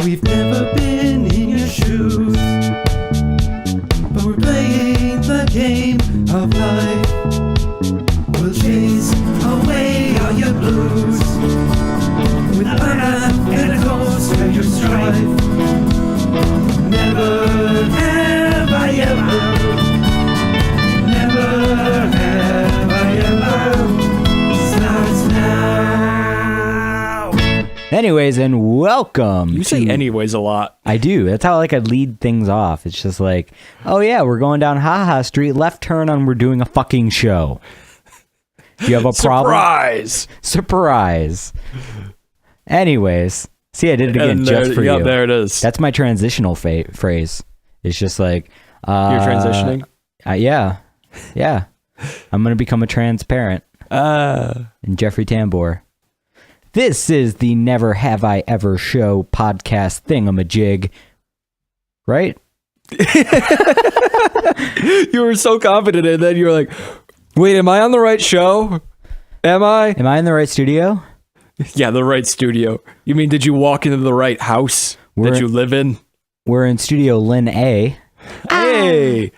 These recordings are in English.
We've never been in your shoes, but we're playing the game of life. We'll chase away all your blues with a laugh and a toast of your strife. Never have I ever, never have I ever, starts now. Anyways, and welcome. You say anyways a lot. I do. That's how I lead things off. It's just like, oh yeah, we're going down Haha Street, left turn, and we're doing a fucking show. Do you have a problem? Surprise. Anyways, see, I did it again just for you. There it is. That's my transitional phrase. It's just like You're transitioning? Yeah. I'm gonna become a transparent. And Jeffrey Tambor. This is the Never Have I Ever Show podcast thingamajig. Right? You were so confident, and then you were like, wait, am I on the right show? Am I in the right studio? Yeah, the right studio. You mean, did you walk into the right house that you live in? We're in Studio Lynn A. Hey!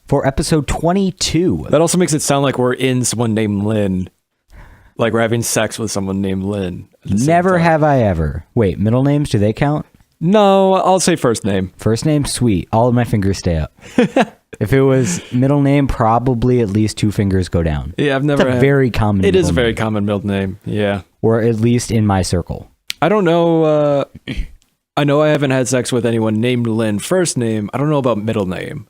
For episode 22. That also makes it sound like we're in someone named Lynn. Like we're having sex with someone named Lynn. Never have I ever. Wait, middle names, do they count? No, I'll say first name. First name, sweet. All of my fingers stay up. If it was middle name, probably at least 2 fingers go down. Yeah, I've never. It's a very common. It is a very common middle name. Yeah, or at least in my circle. I don't know. I know I haven't had sex with anyone named Lynn. First name. I don't know about middle name.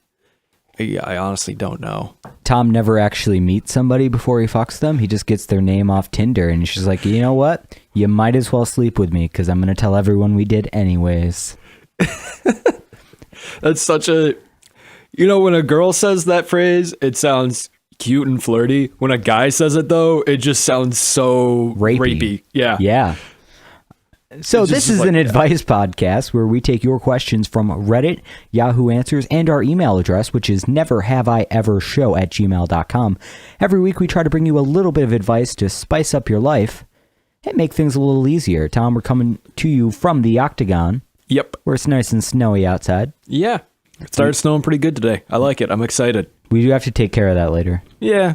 Yeah, I honestly don't know. Tom never actually meets somebody before he fucks them. He just gets their name off Tinder, and he's just like, you know what? You might as well sleep with me because I'm gonna tell everyone we did anyways. That's such a. You know, when a girl says that phrase, it sounds cute and flirty. When a guy says it, though, it just sounds so rapey. Yeah. So this is an advice podcast where we take your questions from Reddit, Yahoo Answers, and our email address, which is neverhaveievershow@gmail.com. Every week we try to bring you a little bit of advice to spice up your life and make things a little easier. Tom, we're coming to you from the Octagon. Yep. Where it's nice and snowy outside. Yeah. It started snowing pretty good today. I like it. I'm excited. We do have to take care of that later. Yeah,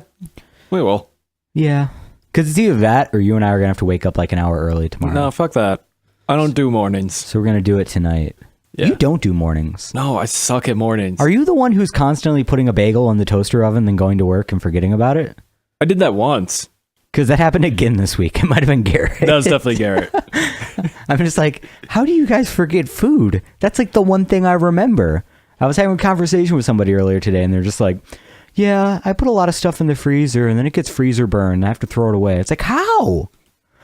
we will. Yeah. Because it's either that or you and I are going to have to wake up like an hour early tomorrow. No, fuck that. I don't do mornings. So we're going to do it tonight. Yeah. You don't do mornings. No, I suck at mornings. Are you the one who's constantly putting a bagel in the toaster oven then going to work and forgetting about it? I did that once. Because that happened again this week. It might have been Garrett. That was definitely Garrett. I'm just like, how do you guys forget food? That's like the one thing I remember. I was having a conversation with somebody earlier today, and they're just like, yeah, I put a lot of stuff in the freezer, and then it gets freezer burned, and I have to throw it away. It's like, how?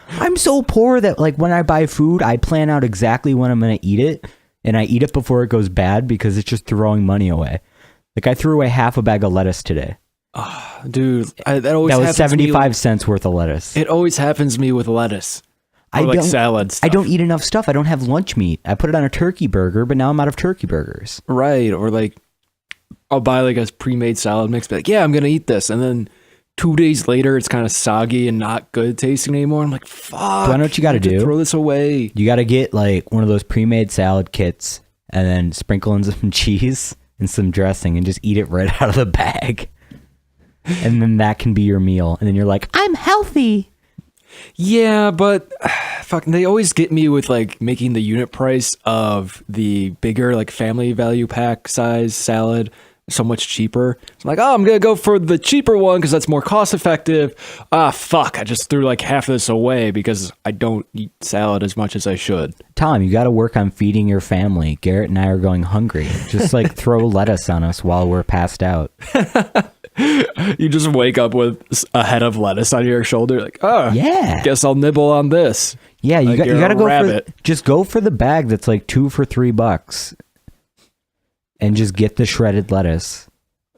I'm so poor that, like, when I buy food, I plan out exactly when I'm going to eat it, and I eat it before it goes bad because it's just throwing money away. Like, I threw away half a bag of lettuce today. Oh, dude, that always that was happens 75 cents worth of lettuce. It always happens to me with lettuce. Or like salad stuff. I don't eat enough stuff. I don't have lunch meat. I put it on a turkey burger, but now I'm out of turkey burgers. Right. Or like, I'll buy like a pre-made salad mix, be like, yeah, I'm going to eat this. And then 2 days later, it's kind of soggy and not good tasting anymore. I'm like, fuck. Do I know what you got to do? Throw this away. You got to get like one of those pre-made salad kits and then sprinkle in some cheese and some dressing and just eat it right out of the bag. And then that can be your meal. And then you're like, I'm healthy. Yeah, but fuck, they always get me with like making the unit price of the bigger like family value pack size salad so much cheaper. So I'm like, oh, I'm gonna go for the cheaper one because that's more cost effective. Fuck, I just threw like half of this away because I don't eat salad as much as I should. Tom, you got to work on feeding your family. Garrett and I are going hungry. Just like throw lettuce on us while we're passed out. You just wake up with a head of lettuce on your shoulder, like, oh, yeah, guess I'll nibble on this. Yeah, you like got to go rabbit. just go for the bag that's like 2 for $3, and just get the shredded lettuce.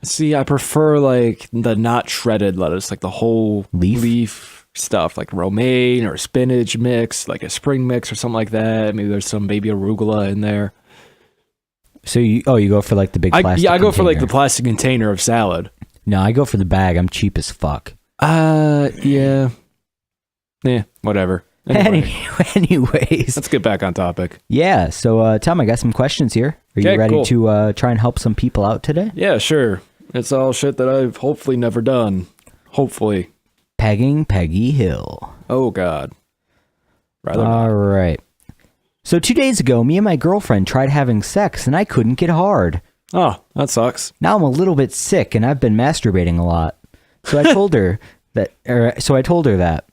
See, I prefer like the not shredded lettuce, like the whole leaf stuff, like romaine or spinach mix, like a spring mix or something like that. Maybe there's some baby arugula in there. So you go for like the big plastic I go container. for like the plastic container of salad. No, I go for the bag. I'm cheap as fuck. Yeah. Whatever. Anyways, Let's get back on topic. yeah. So, Tom, I got some questions here. Are you Okay, ready cool. to try and help some people out today? Yeah, sure. It's all shit that I've hopefully never done. Hopefully. Pegging Peggy Hill. Oh, God. Rather not. All right. So 2 days ago, me and my girlfriend tried having sex, and I couldn't get hard. Oh, that sucks. Now I'm a little bit sick, and I've been masturbating a lot. So I told her that.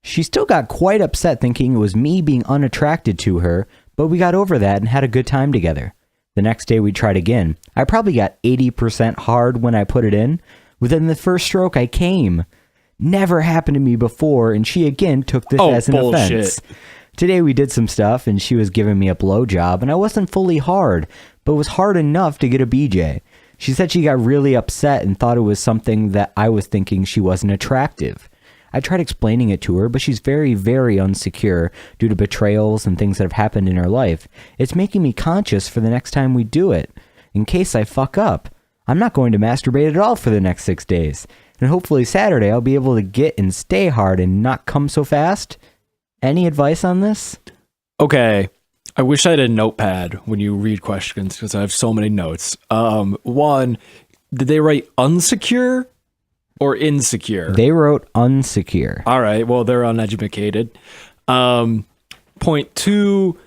She still got quite upset, thinking it was me being unattracted to her, but we got over that and had a good time together. The next day we tried again. I probably got 80% hard when I put it in. Within the first stroke, I came. Never happened to me before, and she again took this Oh, as an bullshit. offense. Today we did some stuff, and she was giving me a blowjob, and I wasn't fully hard, but was hard enough to get a BJ. She said she got really upset and thought it was something that I was thinking she wasn't attractive. I tried explaining it to her, but she's very, very unsecure due to betrayals and things that have happened in her life. It's making me conscious for the next time we do it, in case I fuck up. I'm not going to masturbate at all for the next 6 days, and hopefully Saturday I'll be able to get and stay hard and not come so fast. Any advice on this? Okay. I wish I had a notepad when you read questions because I have so many notes. One, did they write unsecure or insecure? They wrote unsecure. All right. Well, they're uneducated. Point two,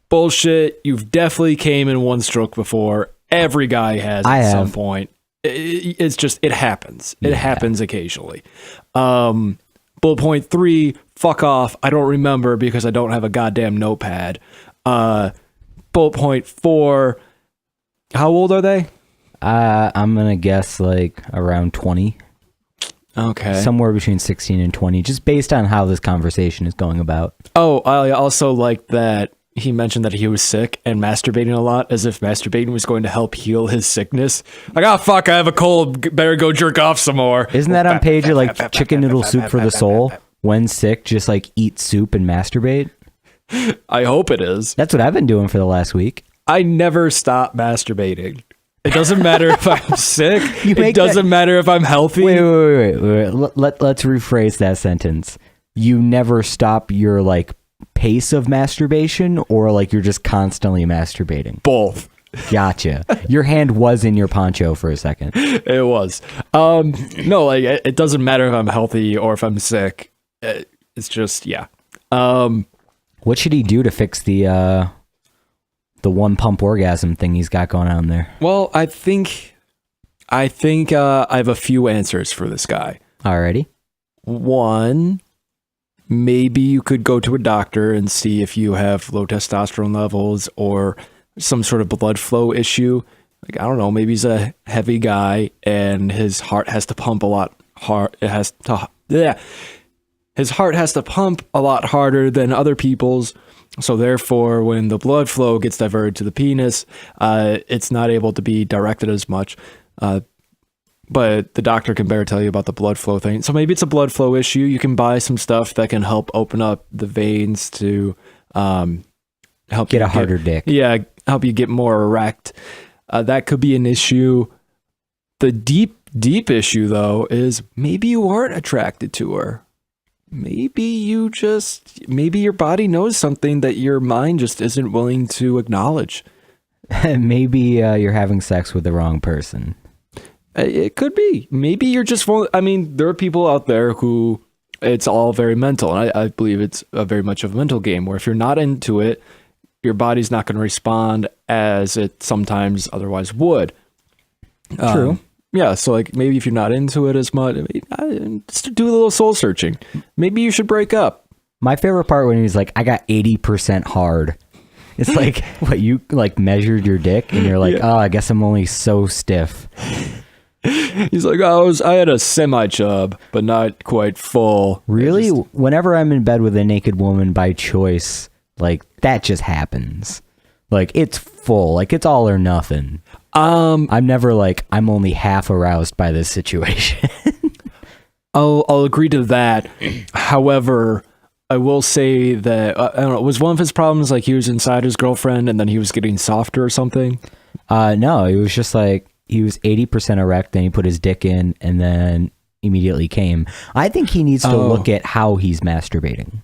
bullshit. You've definitely came in one stroke before. Every guy has I at some have. point. It's just, it happens. It happens occasionally. Bullet point three, fuck off. I don't remember because I don't have a goddamn notepad. Bullet point four, how old are they? I'm going to guess like around 20. Okay. Somewhere between 16 and 20, just based on how this conversation is going about. Oh, I also like that he mentioned that he was sick and masturbating a lot, as if masturbating was going to help heal his sickness. Like, oh, fuck, I have a cold. Better go jerk off some more. Isn't that on page of like chicken noodle soup for the soul? When sick, just like eat soup and masturbate. I hope it is. That's what I've been doing for the last week. I never stop masturbating. It doesn't matter if I'm sick. You It make doesn't matter if I'm healthy. Wait. Let's rephrase that sentence. You never stop your like pace of masturbation, or like you're just constantly masturbating? Both. Gotcha. Your hand was in your poncho for a second. It was. No, like it doesn't matter if I'm healthy or if I'm sick. It's just, yeah. What should he do to fix the one pump orgasm thing he's got going on there? Well, I think I have a few answers for this guy. Alrighty. One, maybe you could go to a doctor and see if you have low testosterone levels or some sort of blood flow issue. Like, I don't know, maybe he's a heavy guy and his heart has to pump a lot hard. His heart has to pump a lot harder than other people's. So therefore, when the blood flow gets diverted to the penis, it's not able to be directed as much. But the doctor can better tell you about the blood flow thing. So maybe it's a blood flow issue. You can buy some stuff that can help open up the veins to help Get you a harder dick. Yeah, help you get more erect. That could be an issue. The deep issue, though, is maybe you aren't attracted to her. Maybe your body knows something that your mind just isn't willing to acknowledge. Maybe you're having sex with the wrong person. It could be. Maybe you're just, there are people out there who it's all very mental. And I believe it's very much of a mental game where if you're not into it, your body's not going to respond as it sometimes otherwise would. True. Yeah, so like maybe if you're not into it as much, just do a little soul searching. Maybe you should break up. My favorite part when he's like, I got 80% hard. It's like, what, you like measured your dick and you're like, oh, I guess I'm only so stiff. He's like, I had a semi-chub, but not quite full. Really? Whenever I'm in bed with a naked woman by choice, like that just happens. Like it's full, like it's all or nothing. I'm never like, I'm only half aroused by this situation. I'll agree to that. However, I will say that, I don't know, was one of his problems like he was inside his girlfriend and then he was getting softer or something? No, it was just like, he was 80% erect, then he put his dick in and then immediately came. I think he needs to look at how he's masturbating.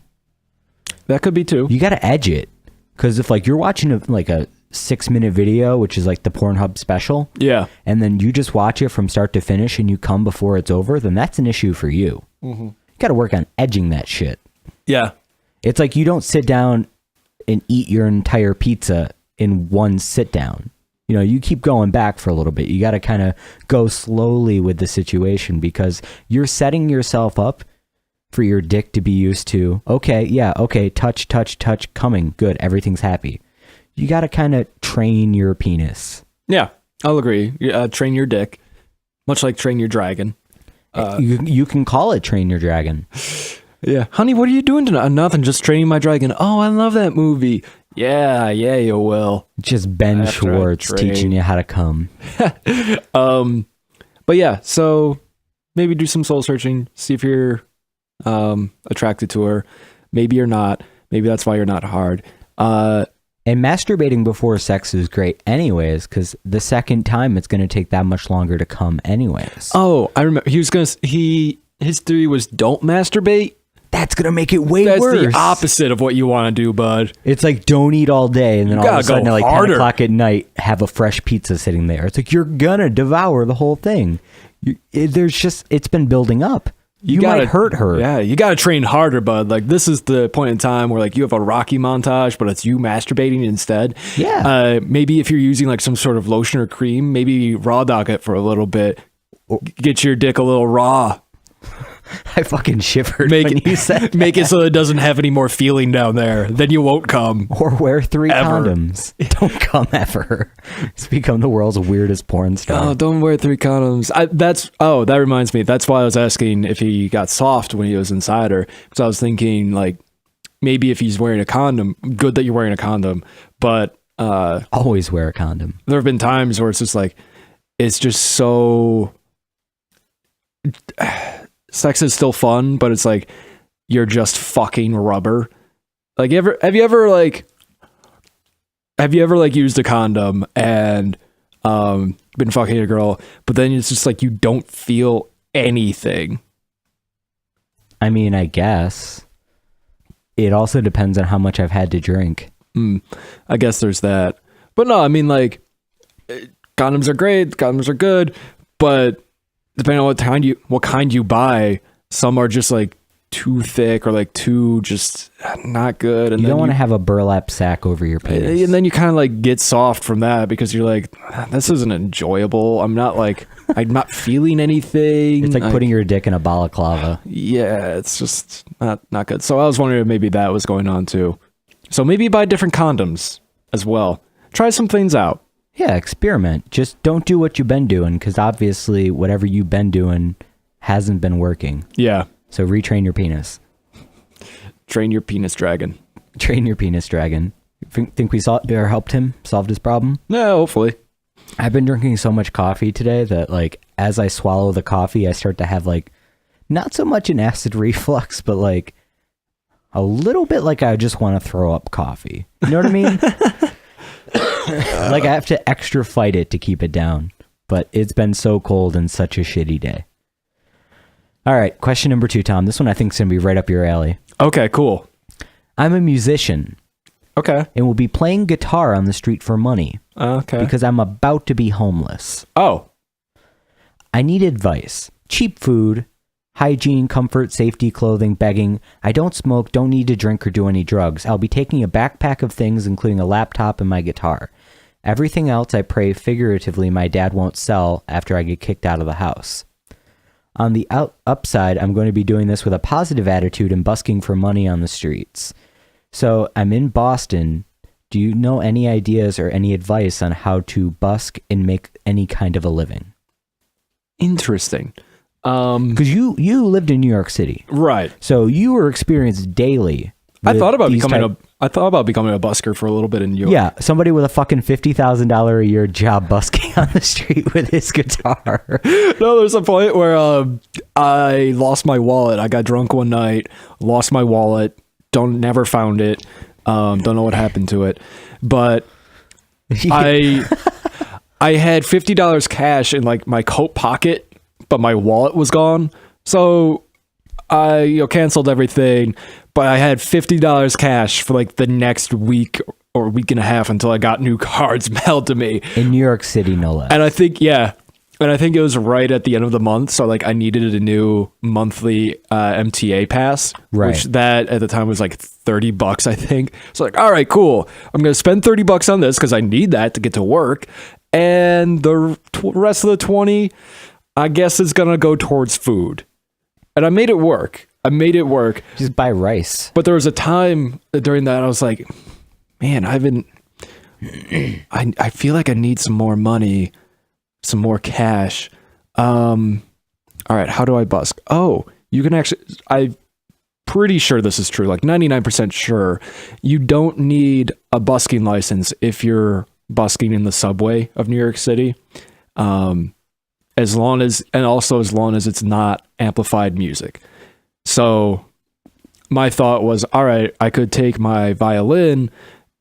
That could be too. You got to edge it. Because if like you're watching a 6-minute video, which is like the Pornhub special, Yeah. and then you just watch it from start to finish and you come before it's over, then that's an issue for you. You got to work on edging that shit. Yeah. It's like you don't sit down and eat your entire pizza in one sit down. You know, you keep going back for a little bit. You got to kind of go slowly with the situation because you're setting yourself up for your dick to be used to, okay, touch, coming, good, everything's happy. You got to kind of train your penis. Yeah. I'll agree. Train your dick, much like train your dragon. You can call it train your dragon. Yeah. Honey, what are you doing tonight? Nothing, just training my dragon. Oh, I love that movie. Yeah, you will. Just Ben After I Schwartz train. teaching you how to come. But yeah, so maybe do some soul searching, see if you're attracted to her. Maybe you're not. Maybe that's why you're not hard. And masturbating before sex is great anyways, because the second time it's going to take that much longer to come anyways. Oh, I remember. His theory was don't masturbate. That's going to make it way That's worse. the opposite of what you want to do, bud. It's like don't eat all day and then all of a gotta sudden go at like 10 harder. o'clock at night have a fresh pizza sitting there. It's like you're going to devour the whole thing. It's been building up. You gotta might hurt her. Yeah, you got to train harder, bud. Like this is the point in time where like you have a Rocky montage, but it's you masturbating instead. Yeah. Maybe if you're using like some sort of lotion or cream, maybe raw dog it for a little bit. Get your dick a little raw. I fucking shivered Make when it, you said make it so it doesn't have any more feeling down there. Then you won't come. or wear 3 Ever. condoms. Don't come ever. It's become the world's weirdest porn star. Oh, don't wear 3 condoms. That reminds me. That's why I was asking if he got soft when he was inside her. Because I was thinking like maybe if he's wearing a condom, good that you're wearing a condom. But Always wear a condom. there have been times where it's just like it's just so sex is still fun, but it's like you're just fucking rubber. Like have you ever used a condom and been fucking a girl, but then it's just like you don't feel anything. I mean, I guess. It also depends on how much I've had to drink. I guess there's that. But no, I mean like condoms are great, condoms are good, but depending on what kind you buy, some are just like too thick or like too just not good. And You then don't want to have a burlap sack over your penis. and then you kind of like get soft from that because you're like, this isn't enjoyable. I'm not feeling anything. It's like putting your dick in a balaclava. Yeah, it's just not good. So I was wondering if maybe that was going on too. So maybe buy different condoms as well. Try some things out. Yeah, experiment. Just don't do what you've been doing because obviously whatever you've been doing hasn't been working. Yeah. So retrain your Train your penis dragon. Train your penis dragon. Think we helped him solved his problem? Yeah, hopefully. I've been drinking so much coffee today that like as I swallow the coffee, I start to have like not so much an acid reflux, but like a little bit like I just want to throw up coffee. You know what I mean? Like I have to extra fight it to keep it down. But it's been so cold and such a shitty day. All right, question number 2, Tom. This one I think is going to be right up your alley. Okay, cool. I'm a musician Okay. and will be playing guitar on the street for money Okay. because I'm about to be homeless. Oh. I need advice. Cheap food, hygiene, comfort, safety, clothing, begging. I don't smoke, don't need to drink or do any drugs. I'll be taking a backpack of things, including a laptop and my guitar. Everything else I pray figuratively my dad won't sell after I get kicked out of the house. On the upside, I'm going to be doing this with a positive attitude and busking for money on the streets. So I'm in Boston. Do you know any ideas or any advice on how to busk and make any kind of a living? Interesting. Because you lived in New York City, Right. so you were experienced daily. I with thought about these becoming type- a busker for a little bit in New York. Yeah, somebody with a fucking $50,000 a year job busking on the street with his guitar. No, there's a point where I lost my wallet. I got drunk one night, lost my wallet, never found it. Don't know what happened to it. But I had $50 cash in like my coat pocket, but my wallet was gone. So I canceled everything, but I had $50 cash for like the next week or week and a half until I got new cards mailed to me. In New York City, no less. And I think it was right at the end of the month, so like I needed a new monthly MTA pass, Right. which that at the time was like $30, I think. So like, all right, cool. I'm gonna spend $30 on this because I need that to get to work, and the rest of the 20, I guess, is gonna go towards food. And I made it work. Just buy rice. But there was a time during that I was like, man, I feel like I need some more money, some more cash. All right, how do I busk? Oh, you can actually, I'm pretty sure this is true, like 99% sure. You don't need a busking license if you're busking in the subway of New York City. As long as it's not amplified music. So my thought was, all right, I could take my violin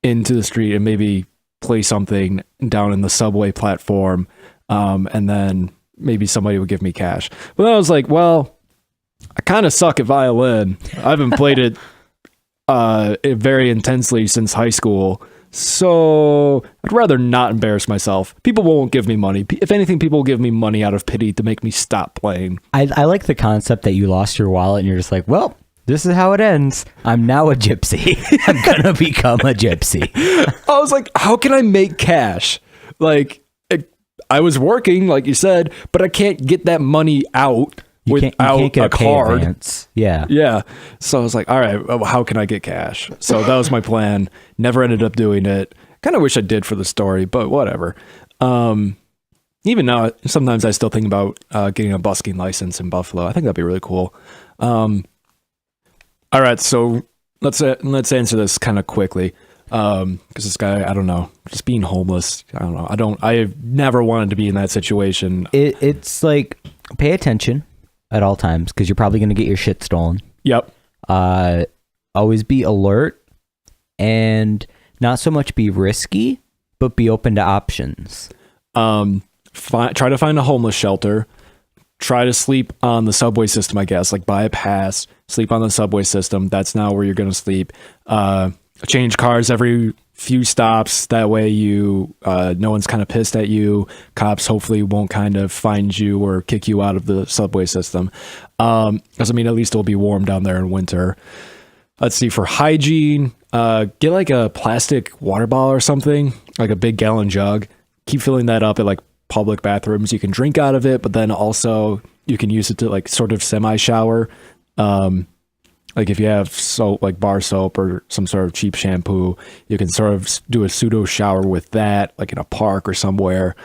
into the street and maybe play something down in the subway platform, and then maybe somebody would give me cash. But then I was like, well, I kind of suck at violin. I haven't played it very intensely since high school. So I'd rather not embarrass myself. People won't give me money. If anything, people will give me money out of pity to make me stop playing. I like the concept that you lost your wallet and you're just like, well, this is how it ends. I'm now a gypsy. I'm gonna become a gypsy. I was like, how can I make cash? Like, I was working, like you said, but I can't get that money out without get a card. Advance. Yeah. Yeah. So I was like, all right, well, how can I get cash? So that was my plan. Never ended up doing it. Kind of wish I did for the story, but whatever. Even now, sometimes I still think about getting a busking license in Buffalo. I think that'd be really cool. All right, so let's answer this kind of quickly. Because this guy, I don't know, just being homeless. I don't know. I've never wanted to be in that situation. It's like, pay attention at all times because you're probably going to get your shit stolen. Yep. Always be alert and not so much be risky, but be open to options. Try to find a homeless shelter. Try to sleep on the subway system, I guess. Like buy a pass, sleep on the subway system. That's now where you're going to sleep. Change cars every few stops. That way no one's kind of pissed at you. Cops hopefully won't kind of find you or kick you out of the subway system. Because I mean, at least it'll be warm down there in winter. Let's see, for hygiene, get like a plastic water bottle or something, like a big gallon jug. Keep filling that up at like public bathrooms. You can drink out of it, but then also you can use it to like sort of semi-shower. Like if you have soap, like bar soap or some sort of cheap shampoo, you can sort of do a pseudo shower with that, like in a park or somewhere.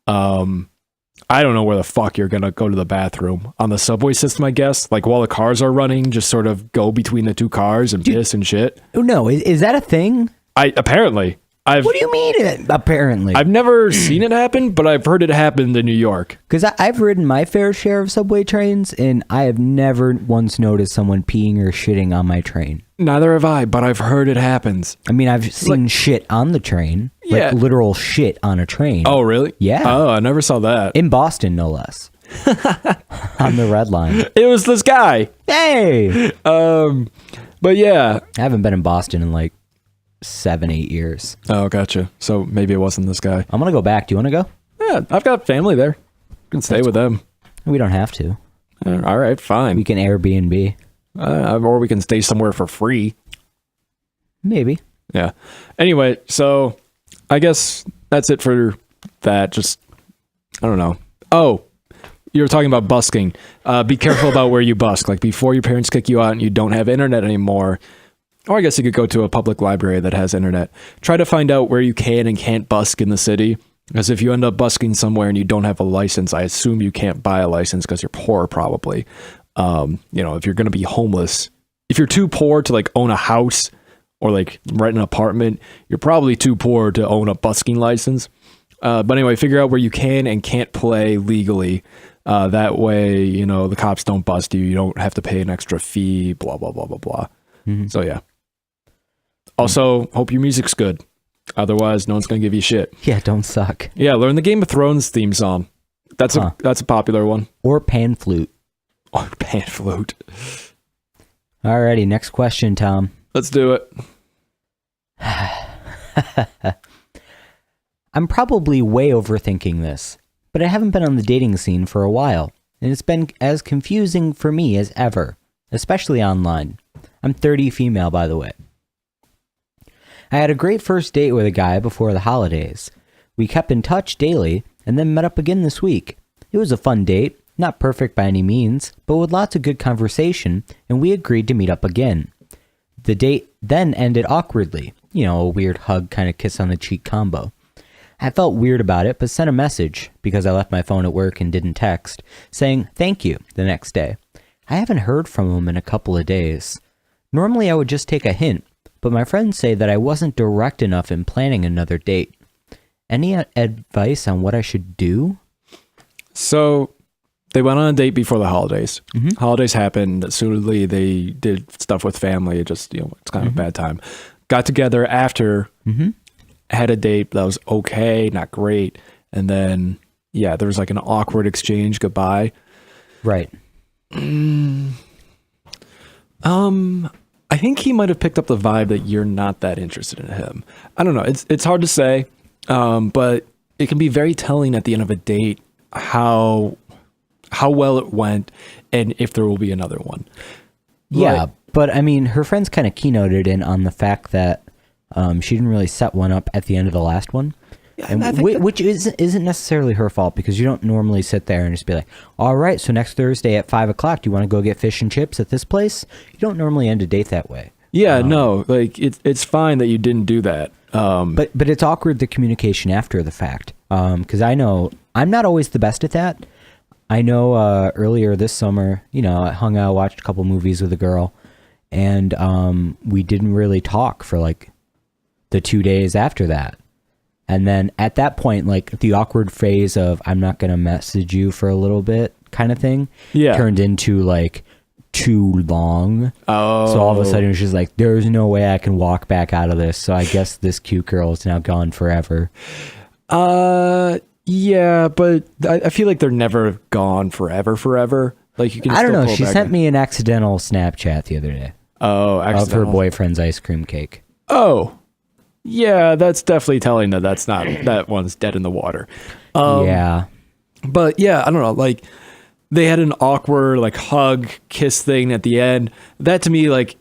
I don't know where the fuck you're going to go to the bathroom. On the subway system, I guess. Like while the cars are running, just sort of go between the two cars and piss and shit. Oh, no. Is that a thing? Apparently. What do you mean, apparently? I've never seen it happen, but I've heard it happen in New York. Because I've ridden my fair share of subway trains, and I have never once noticed someone peeing or shitting on my train. Neither have I, but I've heard it happens. I mean, I've seen shit on the train. Yeah. Like literal shit on a train. Oh, really? Yeah. Oh, I never saw that. In Boston, no less. On the Red Line. It was this guy. Hey! But yeah. I haven't been in Boston in like 7-8 years. Oh, gotcha. So maybe it wasn't this guy. I'm going to go back. Do you want to go? Yeah, I've got family there. You can stay with them. We don't have to. All right, fine. We can Airbnb. Or we can stay somewhere for free. Maybe. Yeah. Anyway, so I guess that's it for that. Just, I don't know. Oh, you were talking about busking. Be careful about where you busk. Like before your parents kick you out and you don't have internet anymore, or I guess you could go to a public library that has internet. Try to find out where you can and can't busk in the city. Because if you end up busking somewhere and you don't have a license, I assume you can't buy a license because you're poor probably. If you're going to be homeless, if you're too poor to like own a house or like rent an apartment, you're probably too poor to own a busking license. But anyway, figure out where you can and can't play legally. That way, the cops don't bust you. You don't have to pay an extra fee, blah, blah, blah, blah, blah. Mm-hmm. So yeah. Also, hope your music's good. Otherwise, no one's going to give you shit. Yeah, don't suck. Yeah, learn the Game of Thrones theme song. That's a popular one. Or pan flute. Or pan flute. Alrighty, next question, Tom. Let's do it. I'm probably way overthinking this, but I haven't been on the dating scene for a while, and it's been as confusing for me as ever, especially online. I'm 30 female, by the way. I had a great first date with a guy before the holidays. We kept in touch daily, and then met up again this week. It was a fun date, not perfect by any means, but with lots of good conversation, and we agreed to meet up again. The date then ended awkwardly, a weird hug kind of kiss on the cheek combo. I felt weird about it, but sent a message, because I left my phone at work and didn't text, saying thank you the next day. I haven't heard from him in a couple of days. Normally I would just take a hint, but my friends say that I wasn't direct enough in planning another date. Any advice on what I should do? So they went on a date before the holidays. Holidays happened. Assumedly, they did stuff with family. It just, it's kind of a bad time. Got together after, had a date that was okay, not great. And then, there was like an awkward exchange goodbye. Right. I think he might have picked up the vibe that you're not that interested in him. I don't know. It's hard to say, but it can be very telling at the end of a date how well it went and if there will be another one. Yeah, but I mean, her friends kind of keynoted in on the fact that she didn't really set one up at the end of the last one. Yeah, and which isn't necessarily her fault, because you don't normally sit there and just be like, all right, so next Thursday at 5:00, do you want to go get fish and chips at this place? You don't normally end a date that way. Yeah, no, like it's fine that you didn't do that. But it's awkward, the communication after the fact. Because I know I'm not always the best at that. I know earlier this summer, I hung out, watched a couple movies with a girl, and we didn't really talk for like the 2 days after that. And then at that point, like the awkward phase of I'm not going to message you for a little bit kind of thing turned into like too long. Oh. So all of a sudden it's just like, there's no way I can walk back out of this. So I guess this cute girl is now gone forever. Yeah, but I feel like they're never gone forever. Like you can I don't still know. pull She back sent in. me an accidental Snapchat the other day Oh, of her accidental. boyfriend's ice cream cake. Oh. Yeah, that's definitely telling that one's dead in the water. Yeah. But yeah, I don't know, like they had an awkward like hug kiss thing at the end. That to me, like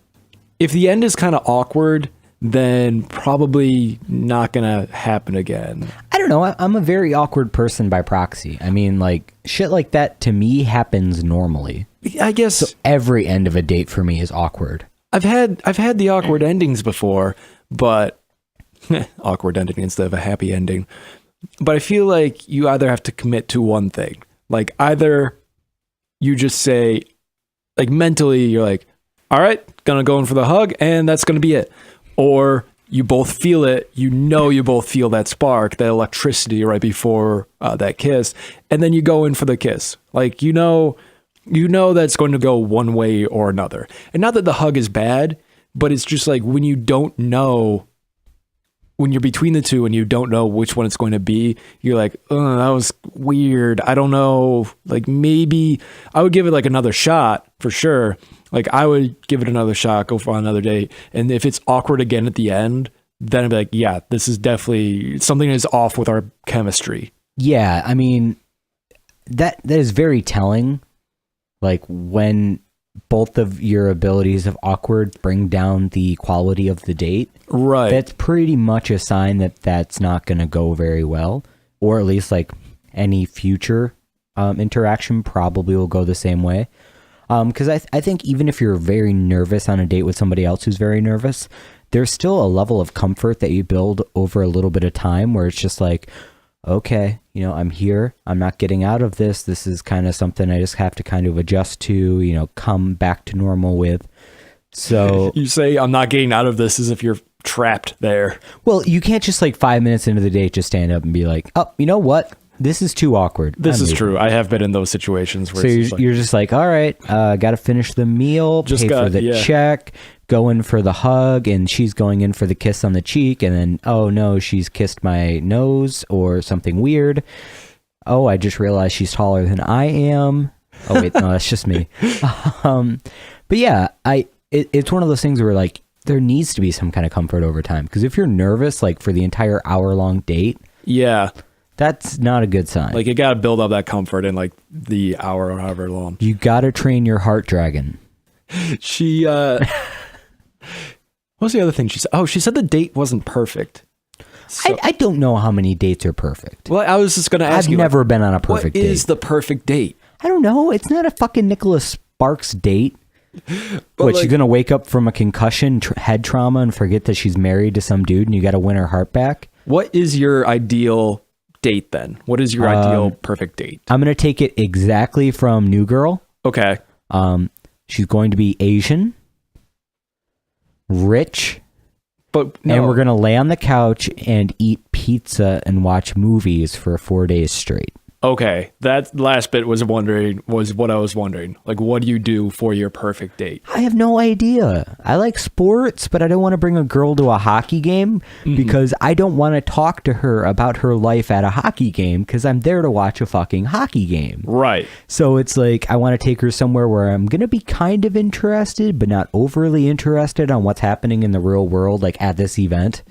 if the end is kind of awkward, then probably not gonna happen again. I don't know. I'm a very awkward person by proxy. I mean, like shit like that to me happens normally. I guess Every end of a date for me is awkward. I've had the awkward endings before, but awkward ending instead of a happy ending. But I feel like you either have to commit to one thing. Like either you just say, like mentally, you're like, all right, gonna go in for the hug, and that's gonna be it. Or you both feel it, you both feel that spark, that electricity right before that kiss, and then you go in for the kiss. Like you know that's going to go one way or another. And not that the hug is bad, but it's just like when you don't know, when you're between the two and you don't know which one it's going to be, you're like, oh, that was weird. I don't know. Like maybe I would give it like another shot for sure. Like I would give it another shot, go for another date. And if it's awkward again at the end, then I'd be like, yeah, this is definitely something is off with our chemistry. Yeah, I mean, that is very telling. Like when both of your abilities of awkward bring down the quality of the date. Right. That's pretty much a sign that that's not going to go very well, or at least like any future interaction probably will go the same way. Because I think even if you're very nervous on a date with somebody else who's very nervous, there's still a level of comfort that you build over a little bit of time where it's just like, okay, I'm here. I'm not getting out of this. This is kind of something I just have to kind of adjust to, come back to normal with. So you say I'm not getting out of this as if you're trapped there. Well, you can't just like 5 minutes into the date just stand up and be like, oh, you know what? This is too awkward. This is true. I have been in those situations where So it's just you're just like, all right, got to finish the meal, pay for the check, go in for the hug, and she's going in for the kiss on the cheek, and then, oh no, she's kissed my nose or something weird. Oh, I just realized she's taller than I am. Oh wait, no, that's just me. But yeah, it's one of those things where like there needs to be some kind of comfort over time. Because if you're nervous, like for the entire hour-long date, Yeah. that's not a good sign. Like you got to build up that comfort in like the hour or however long. You got to train your heart dragon. She, what was the other thing she said? Oh, she said the date wasn't perfect. So, I don't know how many dates are perfect. well, I was just going to ask I've you. never like, been on a perfect what date. is the perfect date? I don't know. It's not a fucking Nicholas Sparks date. What, like- she's going to wake up from a concussion, head trauma, and forget that she's married to some dude and you got to win her heart back? What is your ideal date then? What is your ideal perfect date? I'm going to take it exactly from New Girl. Okay. She's going to be Asian, rich, But no. and we're going to lay on the couch and eat pizza and watch movies for 4 days straight. Okay, that last bit was what I was wondering. Like, what do you do for your perfect date? I have no idea. I like sports, but I don't want to bring a girl to a hockey game because I don't want to talk to her about her life at a hockey game because I'm there to watch a fucking hockey game. Right. So it's like I want to take her somewhere where I'm going to be kind of interested, but not overly interested on what's happening in the real world, like at this event.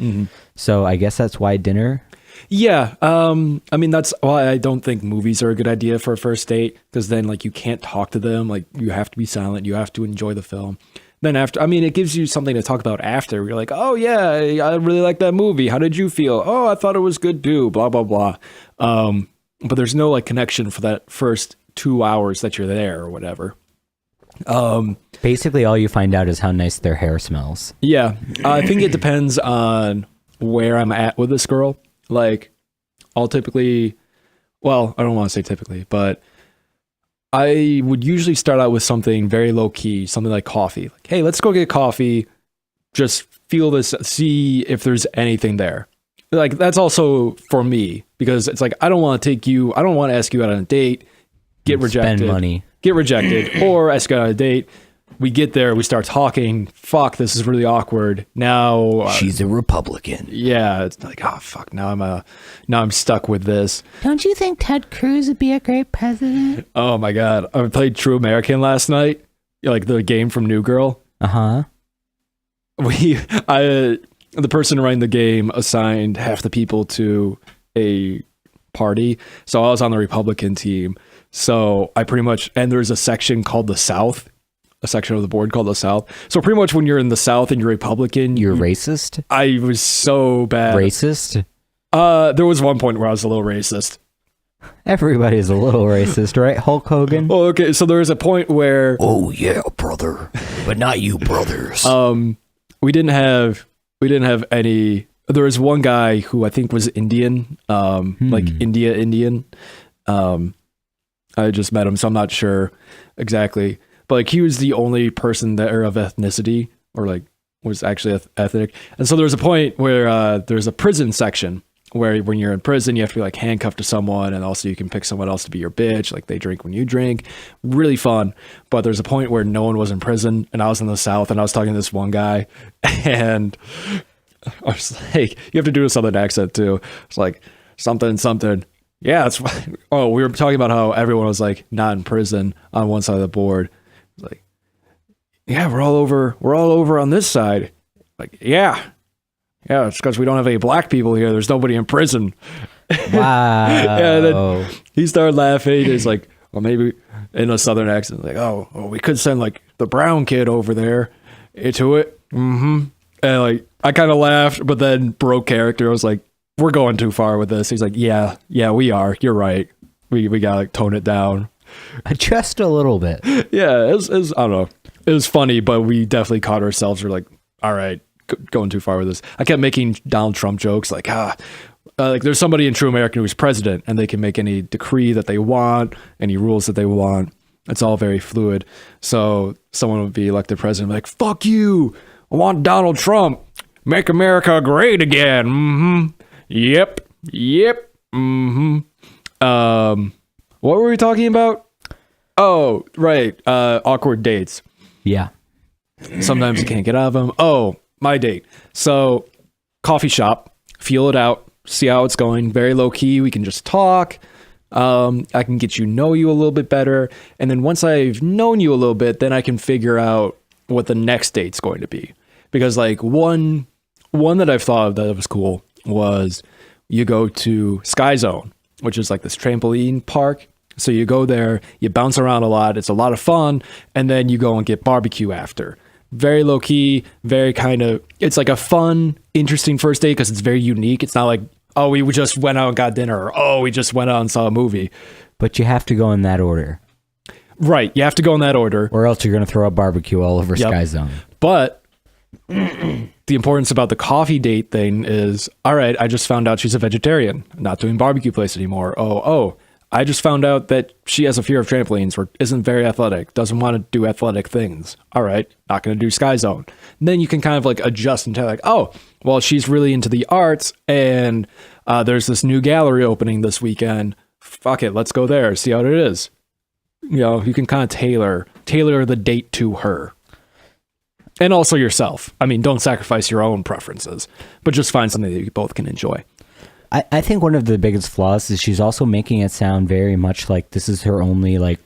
So I guess that's why dinner. Yeah. I mean, that's why I don't think movies are a good idea for a first date because then, like, you can't talk to them. Like, you have to be silent. You have to enjoy the film. Then after, I mean, it gives you something to talk about after. You're like, oh, yeah, I really like that movie. How did you feel? Oh, I thought it was good too, blah, blah, blah. But there's no, like, connection for that first 2 hours that you're there or whatever. Basically, all you find out is how nice their hair smells. Yeah, I think it depends on where I'm at with this girl. Like, I'll typically, well, I don't want to say typically, but I would usually start out with something very low key, something like coffee. Like, hey, let's go get coffee. Just feel this, see if there's anything there. Like, that's also for me because it's like, I don't want to ask you out on a date, get rejected, Spend money. get rejected, or ask you out on a date. We get there, we start talking. Fuck, this is really awkward. Now She's a Republican. yeah, it's like, oh fuck, now I'm stuck with this. Don't you think Ted Cruz would be a great president? Oh my god, I played True American last night, like the game from New Girl. Uh-huh. The person running the game assigned half the people to a party, so I was on the Republican team. So I pretty much, and there's a section called the South, a section of the board called the South. So pretty much when you're in the South and you're Republican, You're racist? I was so bad. Racist? There was one point where I was a little racist. Everybody's a little racist, right? Hulk Hogan? Oh, okay. So there was a point where Oh, yeah, brother. But not you, brothers. we didn't have any. There was one guy who I think was Indian, like Indian. I just met him, so I'm not sure exactly. But like he was the only person there of ethnicity, or like was actually ethnic. And so there was a point where there's a prison section where when you're in prison, you have to be like handcuffed to someone, and also you can pick someone else to be your bitch. Like they drink when you drink. Really fun. But there's a point where no one was in prison, and I was in the South, and I was talking to this one guy, and I was like, you have to do a Southern accent too. It's like something. Yeah, it's oh, we were talking about how everyone was like not in prison on one side of the board. It's like, yeah, we're all over on this side. Like, yeah, it's because we don't have any black people here. There's nobody in prison. Wow. And then he started laughing. He's like, well, maybe in a Southern accent, like, oh, we could send like the brown kid over there into it. Mm-hmm. And like, I kind of laughed, but then broke character. I was like, we're going too far with this. He's like, yeah, we are. You're right. We gotta like tone it down. Just a little bit. Yeah, it was, I don't know. It was funny, but we definitely caught ourselves. We're like, all right, going too far with this. I kept making Donald Trump jokes like, like there's somebody in True American who's president and they can make any decree that they want, any rules that they want. It's all very fluid. So someone would be elected president, like, fuck you. I want Donald Trump. Make America great again. Mm-hmm. Yep. Mm-hmm. What were we talking about? Oh, right. Awkward dates. Yeah. Sometimes you can't get out of them. Oh, my date. So, coffee shop, feel it out, see how it's going. Very low key. We can just talk. I can get know you a little bit better. And then once I've known you a little bit, then I can figure out what the next date's going to be. Because like one that I've thought of that was cool was you go to Sky Zone, which is like this trampoline park. So you go there, you bounce around a lot. It's a lot of fun. And then you go and get barbecue after. Very low key, very kind of, it's like a fun, interesting first date because it's very unique. It's not like, oh, we just went out and got dinner, or oh, we just went out and saw a movie. But you have to go in that order, Right. You have to go in that order. or else you're going to throw a barbecue all over Yep. Sky Zone. But the importance about the coffee date thing is, all right, I just found out she's a vegetarian, not doing barbecue place anymore. Oh, I just found out that she has a fear of trampolines or isn't very athletic, doesn't want to do athletic things. All right, not going to do Sky Zone. And then you can kind of like adjust and tell like, oh, well, she's really into the arts and there's this new gallery opening this weekend. Fuck it, let's go there, see how it is. You know, you can kind of tailor the date to her. And also yourself. I mean, don't sacrifice your own preferences, but just find something that you both can enjoy. I think one of the biggest flaws is she's also making it sound very much like this is her only like.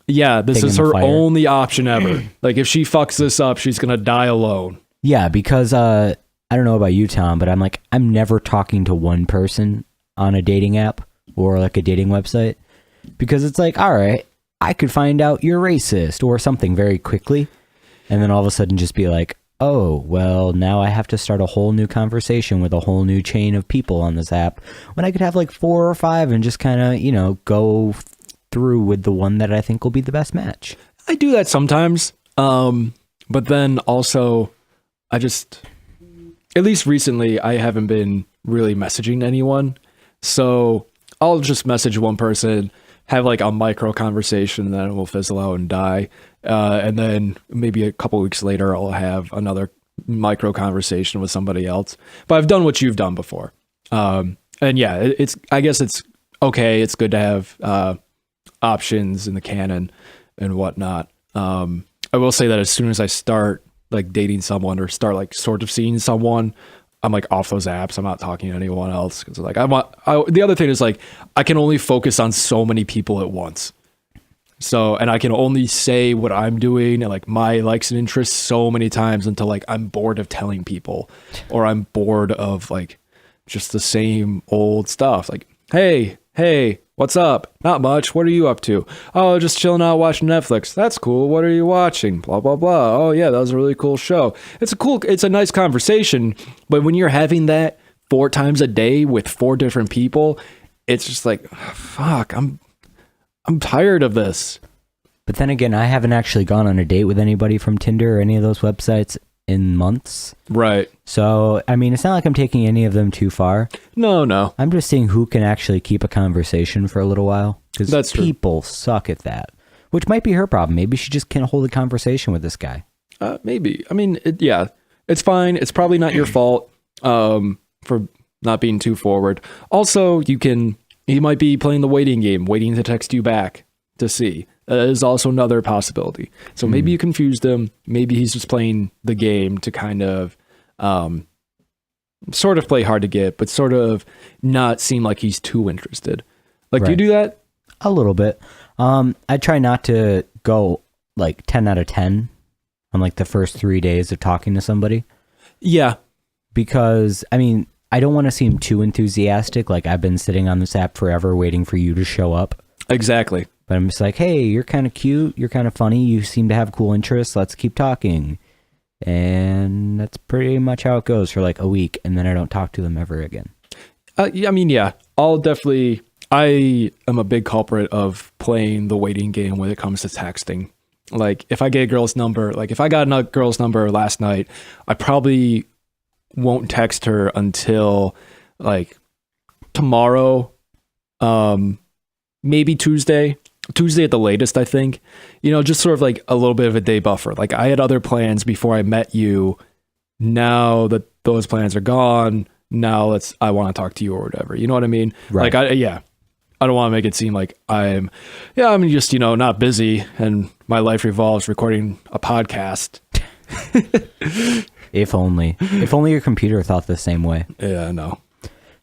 Yeah, this Thing is in the her fire. only option ever. Like, if she fucks this up, she's going to die alone. Yeah, because I don't know about you, Tom, but I'm never talking to one person on a dating app or like a dating website because it's like, all right, I could find out you're racist or something very quickly. And then all of a sudden just be like, oh, well, now I have to start a whole new conversation with a whole new chain of people on this app when I could have like 4 or 5 and just kind of, go through with the one that I think will be the best match. I do that sometimes. But then also, at least recently, I haven't been really messaging anyone. So I'll just message one person, have like a micro conversation, and then it will fizzle out and die. And then maybe a couple weeks later, I'll have another micro conversation with somebody else. But I've done what you've done before. And yeah, I guess it's okay. It's good to have options in the canon and whatnot. I will say that as soon as I start like dating someone or start like sort of seeing someone, I'm like off those apps. I'm not talking to anyone else because like the other thing is like I can only focus on so many people at once. So, and I can only say what I'm doing and like my likes and interests so many times until like I'm bored of telling people or I'm bored of like just the same old stuff. Like, hey, what's up? Not much. What are you up to? Oh, just chilling out watching Netflix. That's cool. What are you watching? Blah, blah, blah. Oh yeah, that was a really cool show. It's a nice conversation. But when you're having that 4 times a day with 4 different people, it's just like, fuck, I'm tired of this. But then again, I haven't actually gone on a date with anybody from Tinder or any of those websites in months. Right. So, I mean, it's not like I'm taking any of them too far. No. I'm just seeing who can actually keep a conversation for a little while. That's Because true. people suck at that. Which might be her problem. Maybe she just can't hold a conversation with this guy. Maybe. I mean, it's fine. It's probably not your fault for not being too forward. Also, he might be playing the waiting game, waiting to text you back to see. That is also another possibility. So maybe you confused him. Maybe he's just playing the game to kind of sort of play hard to get, but sort of not seem like he's too interested. Like, do you Right. do that? A little bit. I try not to go like 10 out of 10 on like the first 3 days of talking to somebody. Yeah. Because, I mean, I don't want to seem too enthusiastic. Like I've been sitting on this app forever waiting for you to show up. Exactly. But I'm just like, hey, you're kind of cute. You're kind of funny. You seem to have cool interests. Let's keep talking. And that's pretty much how it goes for like a week. And then I don't talk to them ever again. I mean, yeah, I am a big culprit of playing the waiting game when it comes to texting. Like if I get a girl's number, like if I got a girl's number last night, I probably won't text her until like tomorrow, maybe Tuesday at the latest, I think. Just sort of like a little bit of a day buffer. Like I had other plans before I met you. Now that those plans are gone, now I want to talk to you or whatever. You know what I mean? Right. Like I don't want to make it seem like I'm just, not busy and my life revolves recording a podcast. If only your computer thought the same way. Yeah, no.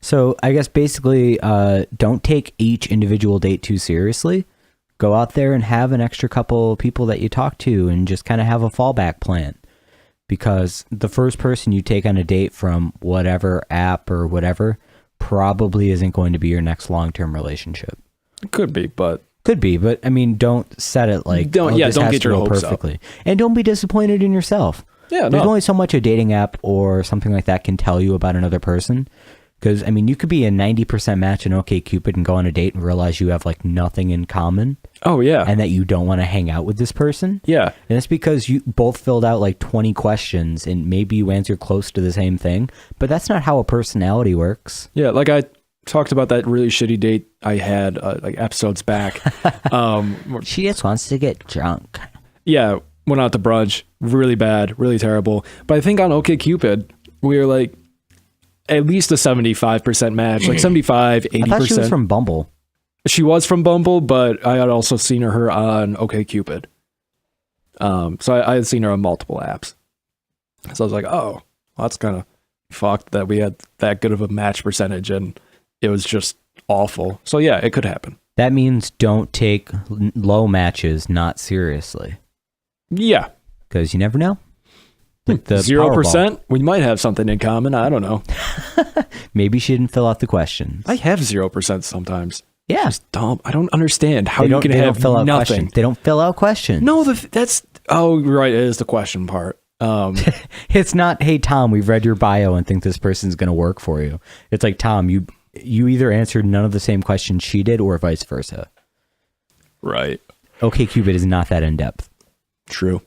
So I guess basically, don't take each individual date too seriously. Go out there and have an extra couple people that you talk to and just kind of have a fallback plan. Because the first person you take on a date from whatever app or whatever probably isn't going to be your next long-term relationship. It could be, but Could be, but I mean, don't set it like, Don't this has get to your go hopes up. And don't be disappointed in yourself. Yeah, There's no. only so much a dating app or something like that can tell you about another person. Because, I mean, you could be a 90% match in OkCupid and go on a date and realize you have like nothing in common Oh yeah. and that you don't want to hang out with this person. Yeah. And it's because you both filled out like 20 questions and maybe you answer close to the same thing, but that's not how a personality works. Yeah, like I talked about that really shitty date I had like episodes back. She just wants to get drunk. Yeah, went out to brunch, really bad, really terrible. But I think on OkCupid, we were like at least a 75% match, like 75, 80%. I thought she was from Bumble. She was from Bumble, but I had also seen her on OkCupid. So I had seen her on multiple apps. So I was like, oh, well, that's kind of fucked that we had that good of a match percentage and it was just awful. So yeah, it could happen. That means don't take low matches not seriously. Yeah. Because you never know. Like the 0%, we might have something in common. I don't know. Powerball. Maybe she didn't fill out the questions. I have 0% sometimes. Yeah. It's dumb. I don't understand how you can they have don't fill out nothing. questions. They don't fill out questions. No, that's oh right, it is the question part. It's not, hey, Tom, we've read your bio and think this person's going to work for you. It's like, Tom, you either answered none of the same questions she did or vice versa. Right. OkCupid is not that in-depth. True.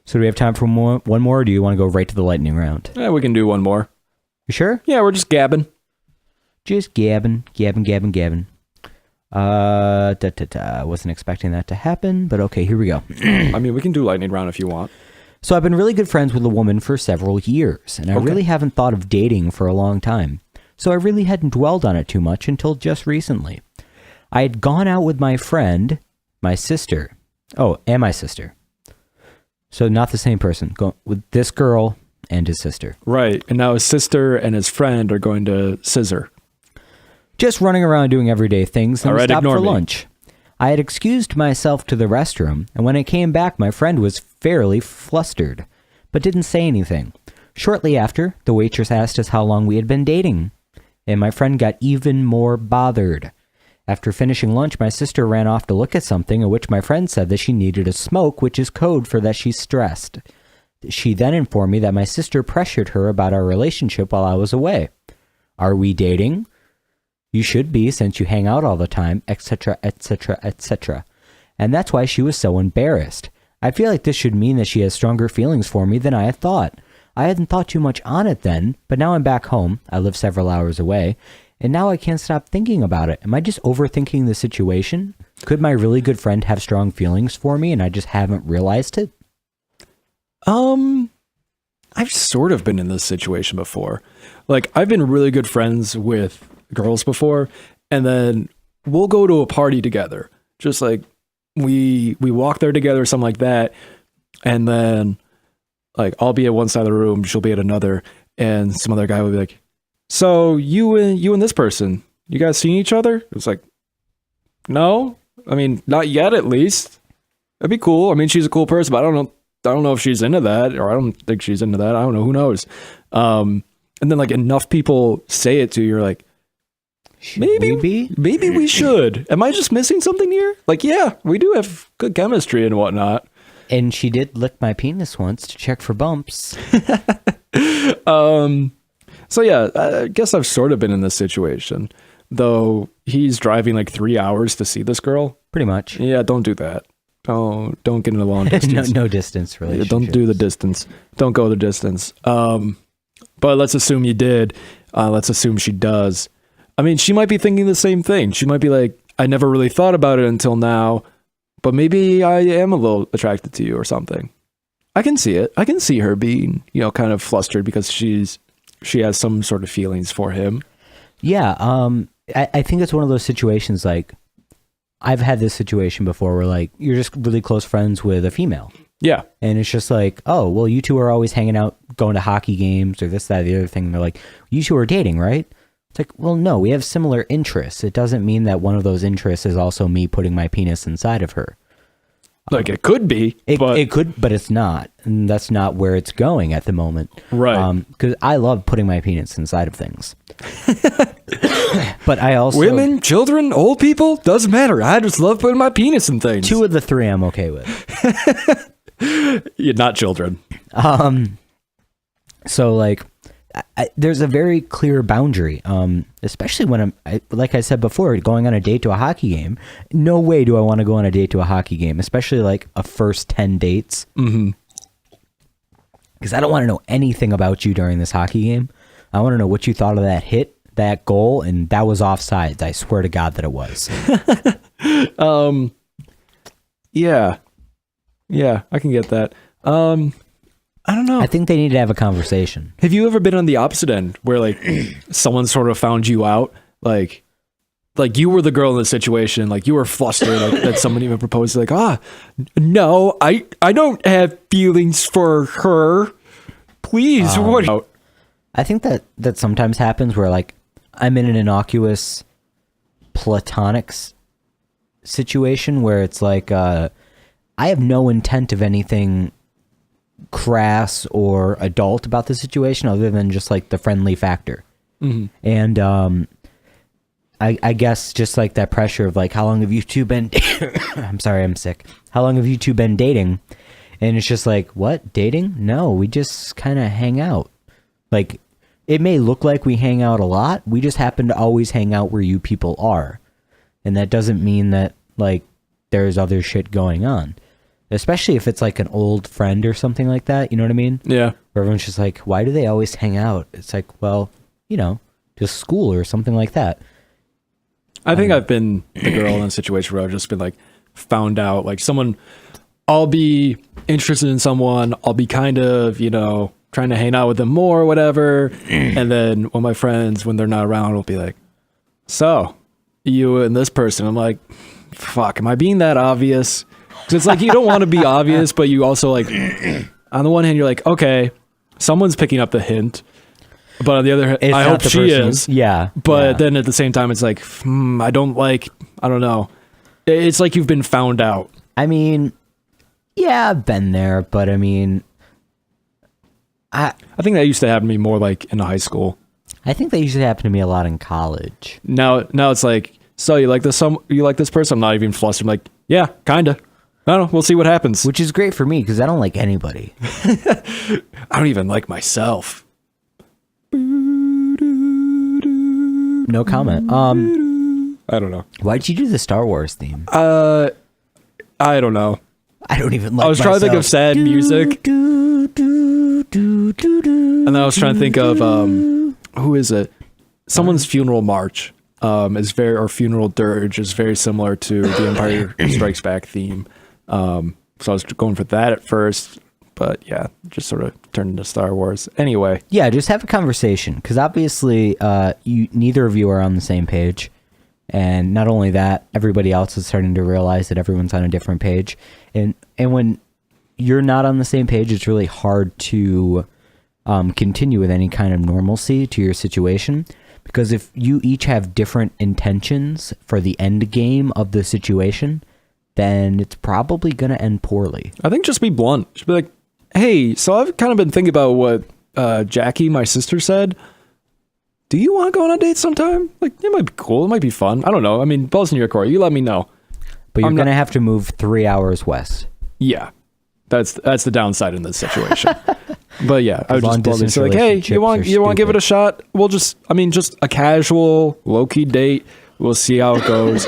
So do we have time for one more, or do you want to go right to the lightning round? Yeah, we can do one more. You sure? Yeah, we're just gabbing. Just gabbing. Wasn't expecting that to happen, but okay, here we go. I mean, we can do lightning round if you want. So I've been really good friends with a woman for several years, and I really haven't thought of dating for a long time. So I really hadn't dwelled on it too much until just recently. I had gone out with my friend, my sister. Oh, and my sister. So not the same person. Go with this girl and his sister. Right. And now his sister and his friend are going to scissor. Just running around doing everyday things, and All we right, stopped ignore for me. lunch. I had excused myself to the restroom, and when I came back, my friend was fairly flustered, but didn't say anything. Shortly after, the waitress asked us how long we had been dating, and my friend got even more bothered. After finishing lunch, my sister ran off to look at something, at which my friend said that she needed a smoke, which is code for that she's stressed. She then informed me that my sister pressured her about our relationship while I was away. Are we dating? You should be, since you hang out all the time, etc., etc., etc. And that's why she was so embarrassed. I feel like this should mean that she has stronger feelings for me than I had thought. I hadn't thought too much on it then, but now I'm back home. I live several hours away, and now I can't stop thinking about it. Am I just overthinking the situation? Could my really good friend have strong feelings for me and I just haven't realized it? I've sort of been in this situation before. Like, I've been really good friends with girls before, and then we'll go to a party together. Just like we walk there together, something like that, and then like I'll be at one side of the room, she'll be at another, and some other guy will be like, "So you and this person, you guys seen each other?" It's like, "No, I mean not yet, at least. That'd be cool. I mean, she's a cool person, but I don't know if she's into that, or I don't think she's into that. I don't know. Who knows?" And then like enough people say it to you, you're like, maybe we should. Am I just missing something here? Like, yeah, we do have good chemistry and whatnot. And she did lick my penis once to check for bumps. So yeah, I guess I've sort of been in this situation, though he's driving like 3 hours to see this girl. Pretty much. Yeah, don't do that. Don't get in a long distance. no distance Yeah, relationship. don't do the distance. Don't go the distance. But let's assume you did. Let's assume she does. I mean, she might be thinking the same thing. She might be like, I never really thought about it until now, but maybe I am a little attracted to you or something. I can see it. I can see her being, kind of flustered because she has some sort of feelings for him. Yeah. I think it's one of those situations, like, I've had this situation before where, like, you're just really close friends with a female. Yeah. And it's just like, oh, well, you two are always hanging out, going to hockey games or this, that, the other thing. And they're like, you two are dating, right? It's like, well, no, we have similar interests. It doesn't mean that one of those interests is also me putting my penis inside of her. Like it could be, but It could, but it's not. And that's not where it's going at the moment. Right. Because I love putting my penis inside of things. But I also... women, children, old people, doesn't matter. I just love putting my penis in things. 2 of the 3 I'm okay with. Yeah, not children. So, like, there's a very clear boundary, especially when like I said before, going on a date to a hockey game. No way do I want to go on a date to a hockey game, especially like a first 10 dates. Mm-hmm. Because I don't want to know anything about you during this hockey game. I want to know what you thought of that hit, that goal, and that was offsides. I swear to God that it was. Yeah, I can get that. I don't know. I think they need to have a conversation. Have you ever been on the opposite end where like someone sort of found you out? Like you were the girl in the situation, like you were flustered like, that somebody even proposed, like, no, I don't have feelings for her. Please, what? I think that sometimes happens where like I'm in an innocuous platonic situation where it's like I have no intent of anything crass or adult about the situation other than just like the friendly factor. Mm-hmm. And I guess just like that pressure of like, how long have you two been I'm sorry, I'm sick. How long have you two been dating? And it's just like, what? Dating? No, we just kind of hang out. Like, it may look like we hang out a lot. We just happen to always hang out where you people are. And that doesn't mean that like there's other shit going on. Especially if it's like an old friend or something like that, you know what I mean? Yeah. Where everyone's just like, why do they always hang out? It's like, well, you know, just school or something like that. I think I've been the girl in a situation where I've just been like found out, like someone, I'll be interested in someone, I'll be kind of, you know, trying to hang out with them more or whatever. And then when my friends, when they're not around, will be like, so you and this person, I'm like, fuck, am I being that obvious? Because it's like you don't want to be obvious, but you also like, on the one hand, you're like, okay, someone's picking up the hint. But on the other hand, It's I not hope the she person- is. Yeah. But yeah. then at the same time, it's like, I don't know. It's like you've been found out. I mean, yeah, I've been there, but I mean, I think that used to happen to me more like in high school. I think that usually happen to me a lot in college. Now it's like, so you like this person? I'm not even flustered. I'm like, yeah, kinda. I don't know. We'll see what happens. Which is great for me because I don't like anybody. I don't even like myself. No comment. I don't know. Why'd you do the Star Wars theme? I don't know. I don't even like I was trying to think of sad music. Do, do, do, do, do, And then I was trying to think of who is it? Someone's funeral march is very, or funeral dirge is very similar to the Empire Strikes Back theme. So I was going for that at first, but yeah, just sort of turned into Star Wars. Anyway, Yeah, just have a conversation because obviously neither of you are on the same page. And not only that, everybody else is starting to realize that everyone's on a different page. And when you're not on the same page, it's really hard to continue with any kind of normalcy to your situation. Because if you each have different intentions for the end game of the situation, then it's probably going to end poorly. I think just be blunt. Just be like, hey, so I've kind of been thinking about what Jackie, my sister, said. Do you want to go on a date sometime? Like, it might be cool. It might be fun. I don't know. I mean, balls in your court. You let me know. But you're I'm going to not- have to move 3 hours west. Yeah, that's the downside in this situation. But yeah, I would just bluntly long-distance say like, hey, you want relationships are to give it a stupid. shot? We'll just a casual, low key date. We'll see how it goes.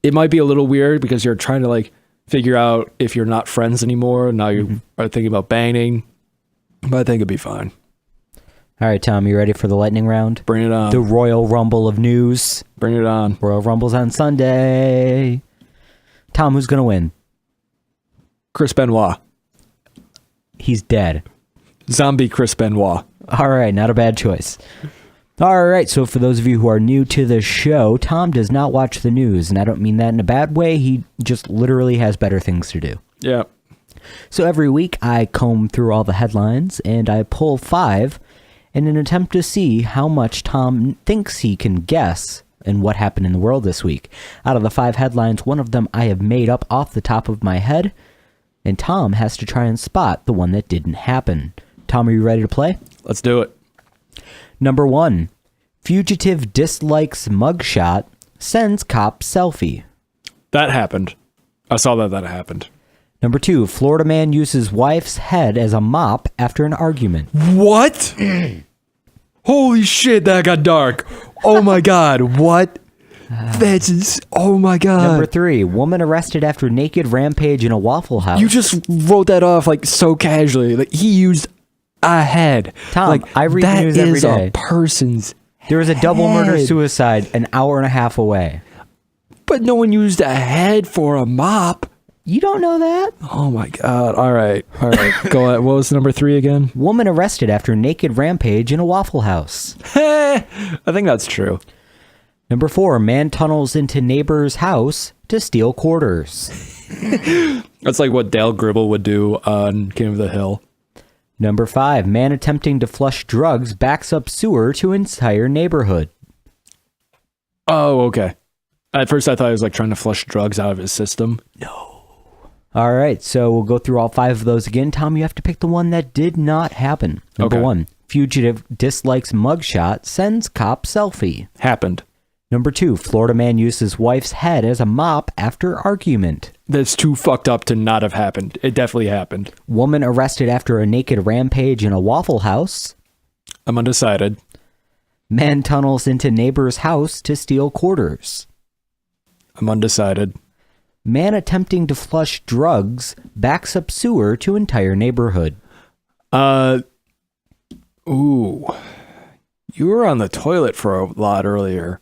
It might be a little weird because you're trying to like figure out if you're not friends anymore. Now you are thinking about banging, but I think it'd be fine. All right, Tom, you ready for the lightning round? Bring it on. The Royal Rumble of news. Bring it on. Royal Rumble's on Sunday. Tom, who's going to win? Chris Benoit. He's dead. Zombie Chris Benoit. All right, not a bad choice. All right, so for those of you who are new to the show, Tom does not watch the news, and I don't mean that in a bad way. He just literally has better things to do. Yeah. So every week I comb through all the headlines, and I pull 5, in an attempt to see how much Tom thinks he can guess and what happened in the world this week. Out of the 5 headlines, one of them I have made up off the top of my head, and Tom has to try and spot the one that didn't happen. Tom, are you ready to play? Let's do it. Number 1, fugitive dislikes mugshot, sends cop selfie. That happened. I saw that happened. Number 2, Florida man uses wife's head as a mop after an argument. What? Holy shit, that got dark. Oh my god, what? Oh my god. Number 3, woman arrested after naked rampage in a Waffle House. You just wrote that off like so casually. Like he used a head. Tom, like, I read the news every that is day. a person's There was a double head. murder suicide an hour and a half away. But no one used a head for a mop. You don't know that? Oh my god. All right. Go ahead. What was number 3 again? Woman arrested after naked rampage in a Waffle House. I think that's true. Number 4, man tunnels into neighbor's house to steal quarters. That's like what Dale Gribble would do on King of the Hill. Number 5, man attempting to flush drugs backs up sewer to entire neighborhood. Oh, okay. At first I thought he was like trying to flush drugs out of his system. All right, so we'll go through all 5 of those again. Tom, you have to pick the one that did not happen. Number Okay. 1, fugitive dislikes mugshot, sends cop selfie. Happened. Number 2, Florida man uses wife's head as a mop after argument. That's too fucked up to not have happened. It definitely happened. Woman arrested after a naked rampage in a Waffle House. I'm undecided. Man tunnels into neighbor's house to steal quarters. I'm undecided. Man attempting to flush drugs backs up sewer to entire neighborhood. Ooh. You were on the toilet for a lot earlier.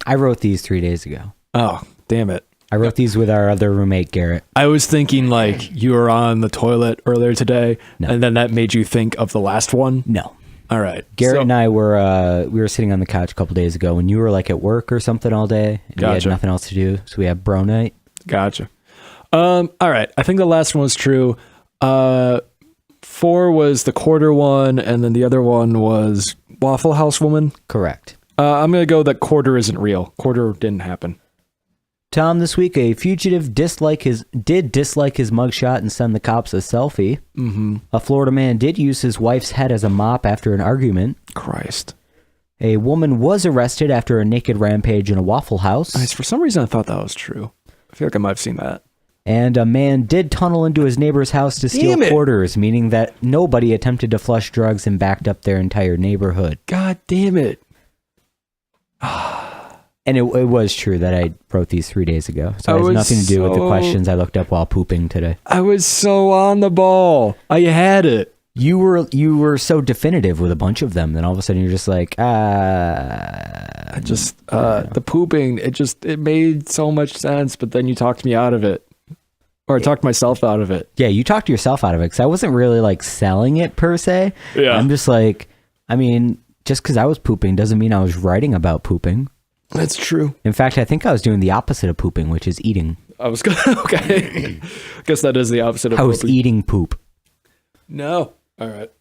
I wrote these 3 days ago. Oh, damn it. I wrote these with our other roommate, Garrett. I was thinking like you were on the toilet earlier today, No. and then that made you think of the last one. No. All right. Garrett So- and I were we were sitting on the couch a couple days ago when you were like at work or something all day and we had Gotcha. nothing else to do. So we had bro night. Gotcha. All right. I think the last one was true. 4 was the quarter one, and then the other one was Waffle House woman. Correct. I'm gonna go that quarter isn't real. Quarter didn't happen. Tom, this week a fugitive did dislike his mugshot and send the cops a selfie. Mm-hmm. A Florida man did use his wife's head as a mop after an argument. Christ. A woman was arrested after a naked rampage in a Waffle House. Nice. For some reason, I thought that was true. I feel like I might have seen that. And a man did tunnel into his neighbor's house to steal Damn it. quarters, meaning that nobody attempted to flush drugs and backed up their entire neighborhood. God damn it. And it was true that I wrote these 3 days ago. So it has nothing to do with the questions I looked up while pooping today. I was so on the ball. I had it. You were so definitive with a bunch of them, then all of a sudden you're just like, I just the pooping, it made so much sense, but then you talked me out of it. Or I talked myself out of it. yeah, you talked yourself out of it because I wasn't really like selling it per se. Yeah. I'm just like, I mean, just because I was pooping doesn't mean I was writing about pooping. That's true. In fact, I think I was doing the opposite of pooping, which is eating. I was gonna okay. Guess that is the opposite of I was pooping. eating poop. No. All right.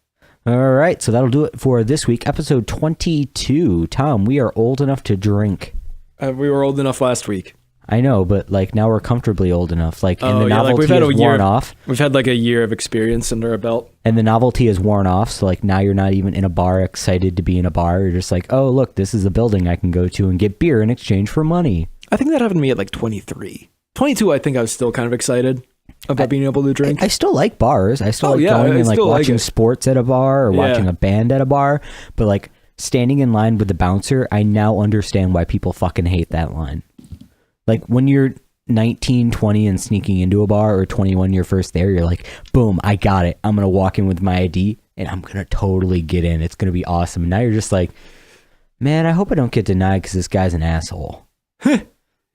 All right, so that'll do it for this week, episode 22. Tom, we are old enough to drink. We were old enough last week. I know, but like now we're comfortably old enough. Like, and the yeah, like novelty we've had is a year. worn off. We've had like a year of experience under our belt. And the novelty is worn off. So like now you're not even in a bar excited to be in a bar. You're just like, oh, look, this is a building I can go to and get beer in exchange for money. I think that happened to me at like 23. 22, I think I was still kind of excited about being able to drink. I still like bars. I still Oh, like yeah, going I and like still like watching it. sports at a bar or Yeah. watching a band at a bar. But like standing in line with the bouncer, I now understand why people fucking hate that line. Like when you're 19, 20 and sneaking into a bar, or 21, you're first there, you're like, boom, I got it. I'm going to walk in with my ID and I'm going to totally get in. It's going to be awesome. And now you're just like, man, I hope I don't get denied because this guy's an asshole.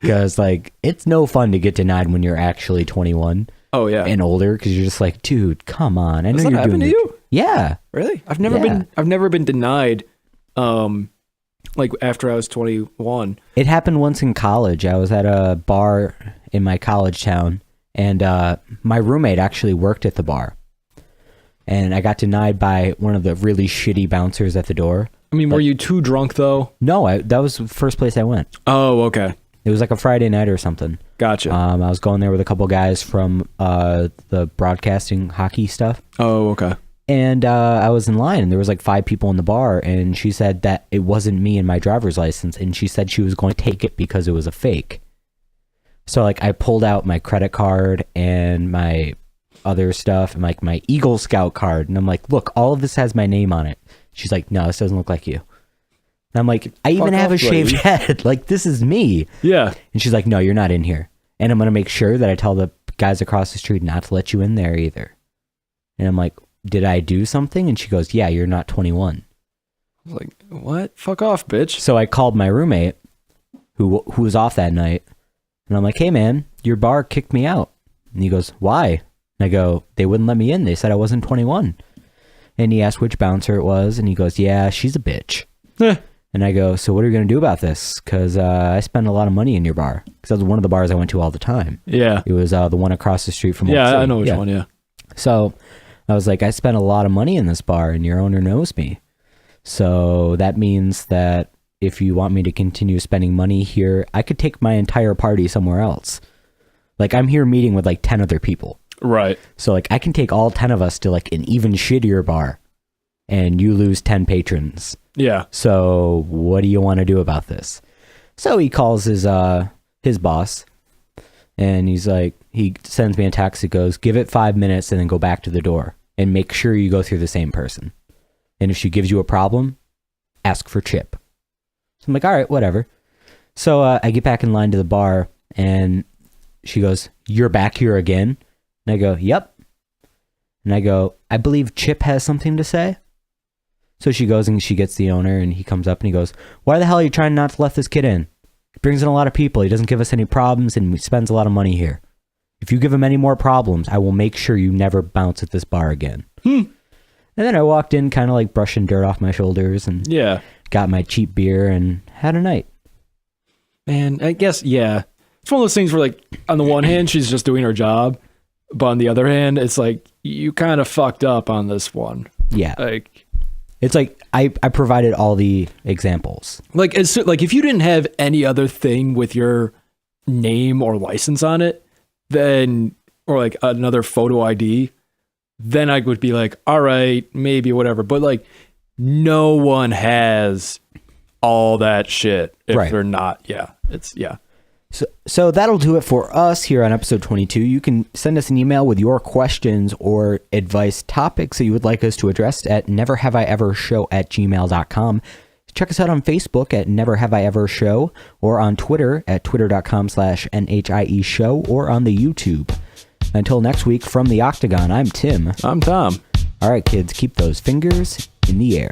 Because like, it's no fun to get denied when you're actually 21 Oh yeah. and older, because you're just like, dude, come on. I know Does that you're happen doing to it. you? Yeah. Really? I've Yeah. never been denied like after I was 21. It happened once in college. I was at a bar in my college town, and my roommate actually worked at the bar. and I got denied by one of the really shitty bouncers at the door. I mean, were you too drunk though? No, that was the first place I went. Oh, okay. It was like a Friday night or something. Gotcha. I was going there with a couple guys from the broadcasting hockey stuff. Oh, okay. And I was in line, and there was like 5 people in the bar, and she said that it wasn't me and my driver's license, and she said she was going to take it because it was a fake. So like I pulled out my credit card and my other stuff and like my Eagle Scout card, and I'm like, look, all of this has my name on it. She's like, no, this doesn't look like you. And I'm like, I even have a shaved head. Like, this is me. Yeah. And she's like, no, you're not in here. And I'm going to make sure that I tell the guys across the street not to let you in there either. And I'm like, did I do something? And she goes, yeah, you're not 21. I was like, what? Fuck off, bitch. So I called my roommate who was off that night. And I'm like, hey, man, your bar kicked me out. And he goes, why? And I go, they wouldn't let me in. They said I wasn't 21. And he asked which bouncer it was. And he goes, yeah, she's a bitch. And I go, so what are you going to do about this? Because I spend a lot of money in your bar. Because that was one of the bars I went to all the time. Yeah. It was the one across the street from Old Yeah, City. I know which one, yeah. So I was like, I spent a lot of money in this bar, and your owner knows me. So that means that if you want me to continue spending money here, I could take my entire party somewhere else. Like, I'm here meeting with like 10 other people. Right. So like I can take all 10 of us to like an even shittier bar, and you lose 10 patrons. Yeah. So what do you want to do about this? So he calls his boss, and he's like, he sends me a text that goes, give it 5 minutes and then go back to the door and make sure you go through the same person. And if she gives you a problem, ask for Chip. So I'm like, all right, whatever. So I get back in line to the bar, and she goes, you're back here again? And I go, yep. And I go, I believe Chip has something to say. So she goes and she gets the owner, and he comes up and he goes, why the hell are you trying not to let this kid in? He brings in a lot of people. He doesn't give us any problems, and he spends a lot of money here. If you give him any more problems, I will make sure you never bounce at this bar again. And then I walked in kind of like brushing dirt off my shoulders, and got my cheap beer and had a night. Man, I guess, yeah. It's one of those things where, like, on the one hand, she's just doing her job. But on the other hand, it's like, you kind of fucked up on this one. Yeah. Like, it's like I provided all the examples. like if you didn't have any other thing with your name or license on it, then, or like another photo ID, then I would be like, all right, maybe whatever. But like, no one has all that shit if they're not. Yeah. It's, yeah. So that'll do it for us here on episode 22. You can send us an email with your questions or advice topics that you would like us to address at neverhaveievershow@gmail.com. Check us out on Facebook at Never Have I Ever Show, or on Twitter at twitter.com/NHIE Show, or on the YouTube. Until next week, from the Octagon, I'm Tim. I'm Tom. All right, kids, keep those fingers in the air.